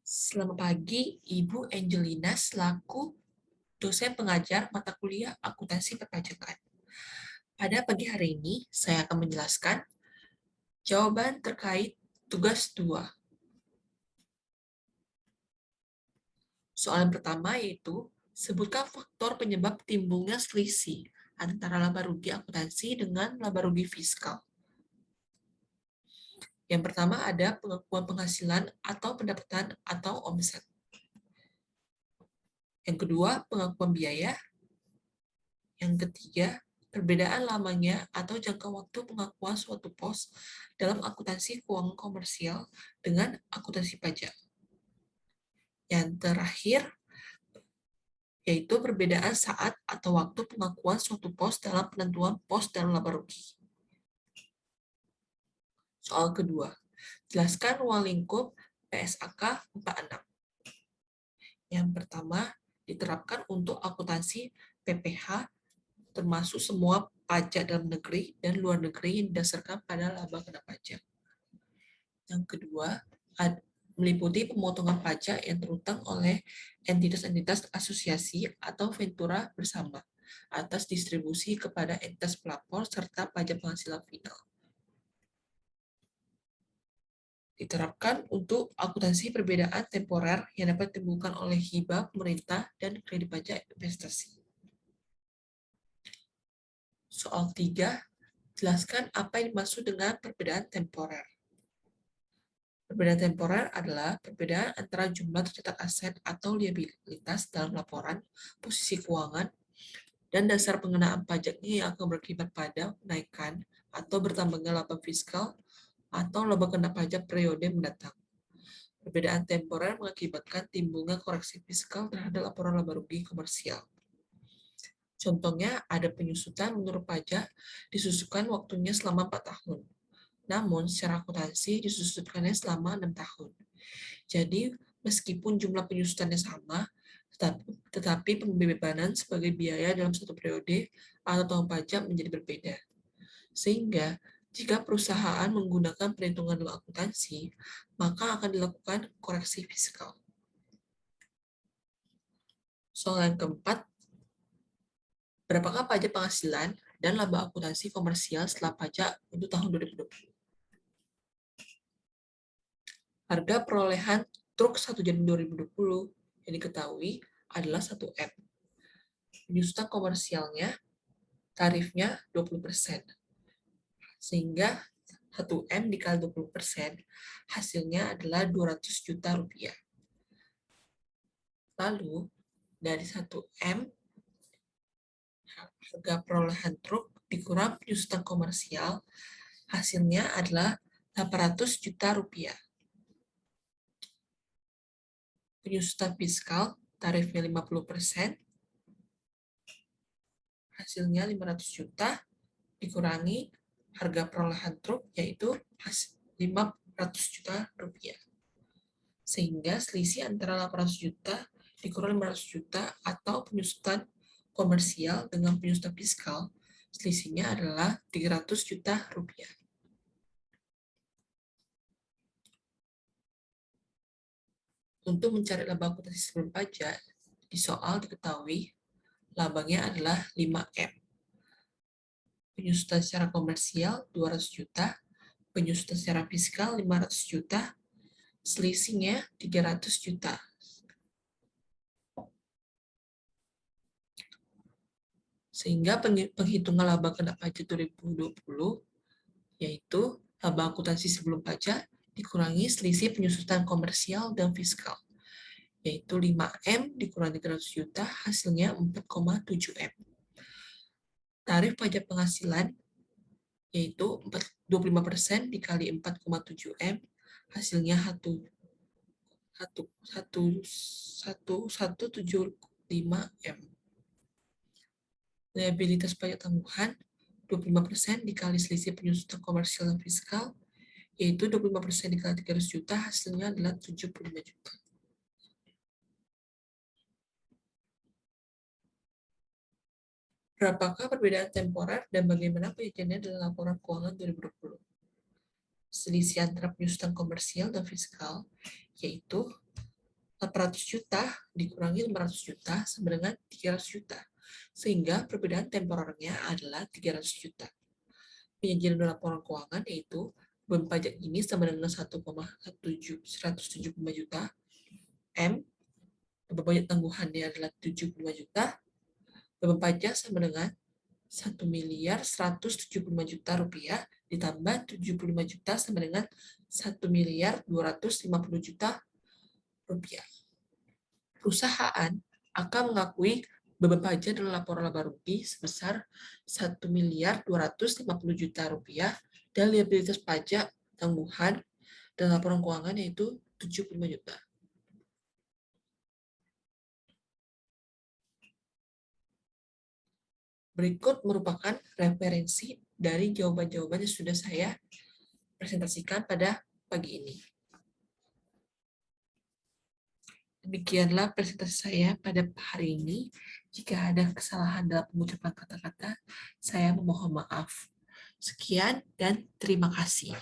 Selamat pagi, Ibu Angelina selaku dosen pengajar mata kuliah akuntansi perpajakan. Pada pagi hari ini, saya akan menjelaskan jawaban terkait tugas 2. Soalan pertama yaitu, sebutkan faktor penyebab timbulnya selisih antara laba rugi akuntansi dengan laba rugi fiskal. Yang pertama ada pengakuan penghasilan atau pendapatan atau omset. Yang kedua, pengakuan biaya. Yang ketiga, perbedaan lamanya atau jangka waktu pengakuan suatu pos dalam akuntansi keuangan komersial dengan akuntansi pajak. Yang terakhir, yaitu perbedaan saat atau waktu pengakuan suatu pos dalam penentuan pos dan laba rugi. Soal kedua, jelaskan ruang lingkup PSAK 46. Yang pertama, diterapkan untuk akuntansi PPH termasuk semua pajak dalam negeri dan luar negeri yang didasarkan pada laba kena pajak. Yang kedua, meliputi pemotongan pajak yang terutang oleh entitas-entitas asosiasi atau ventura bersama atas distribusi kepada entitas pelapor serta pajak penghasilan final. Diterapkan untuk akuntansi perbedaan temporer yang dapat ditemukan oleh hibah pemerintah dan kredit pajak investasi. Soal 3, jelaskan apa yang dimaksud dengan perbedaan temporer. Perbedaan temporer adalah perbedaan antara jumlah tercatat aset atau liabilitas dalam laporan posisi keuangan dan dasar pengenaan pajaknya yang akan berakibat pada kenaikan atau bertambahnya laba fiskal atau laba kena pajak periode mendatang. Perbedaan temporer mengakibatkan timbulnya koreksi fiskal terhadap laporan laba rugi komersial. Contohnya, ada penyusutan menurut pajak disusukan waktunya selama 4 tahun. Namun, secara akuntansi disusutkannya selama 6 tahun. Jadi, meskipun jumlah penyusutannya sama, tetapi pembebanan sebagai biaya dalam satu periode atau tahun pajak menjadi berbeda. Sehingga, jika perusahaan menggunakan perhitungan dalam akuntansi, maka akan dilakukan koreksi fiskal. Soal yang keempat, berapakah pajak penghasilan dan laba akuntansi komersial setelah pajak untuk tahun 2020? Harga perolehan truk 1 Januari 2020 yang diketahui adalah 1M. Penyusutan komersialnya, tarifnya 20%. Sehingga 1M dikali 20%, hasilnya adalah 200 juta rupiah. Lalu, dari 1M, harga perolehan truk dikurang penyusutan komersial, hasilnya adalah 800 juta rupiah. Penyusutan fiskal, tarifnya 50%, hasilnya 500 juta, dikurangi harga perolehan truk, yaitu 500 juta rupiah. Sehingga selisih antara 800 juta dikurangi 500 juta atau penyusutan komersial dengan penyusutan fiskal, selisihnya adalah 300 juta rupiah. Untuk mencari laba akuntansi sebelum pajak, di soal diketahui labanya adalah 5M. Penyusutan secara komersial 200 juta, penyusutan secara fiskal 500 juta, selisihnya 300 juta. Sehingga penghitungan laba kena pajak 2020 yaitu laba akuntansi sebelum pajak dikurangi selisih penyusutan komersial dan fiskal, yaitu 5M dikurangi 300 juta, hasilnya 4,7M. Tarif pajak penghasilan yaitu 25% dikali 4,7M, hasilnya 1175M. Liabilitas pajak tangguhan 25% dikali selisih penyusutan komersial dan fiskal, yaitu 25% dikali 300 juta, hasilnya adalah 75 juta. Berapakah perbedaan temporer dan bagaimana penyajiannya dalam laporan keuangan 2020? Selisih antara penyusutan komersial dan fiskal, yaitu 800 juta dikurangi 500 juta sama dengan 300 juta. Sehingga perbedaan temporernya adalah 300 juta. Penyajian dalam laporan keuangan yaitu beban pajak ini sama dengan 1,175 juta M, beban pajak tangguhannya adalah 75 juta, beban pajak sama dengan 1.175 juta rupiah ditambah 75 juta sama dengan 1.250 juta rupiah. Perusahaan akan mengakui beban pajak dalam laporan laba rugi sebesar 1.250 juta rupiah dan liabilitas pajak tangguhan dalam laporan keuangan yaitu 75 juta. Berikut merupakan referensi dari jawaban-jawaban yang sudah saya presentasikan pada pagi ini. Demikianlah presentasi saya pada hari ini. Jika ada kesalahan dalam pengucapan kata-kata, saya memohon maaf. Sekian dan terima kasih.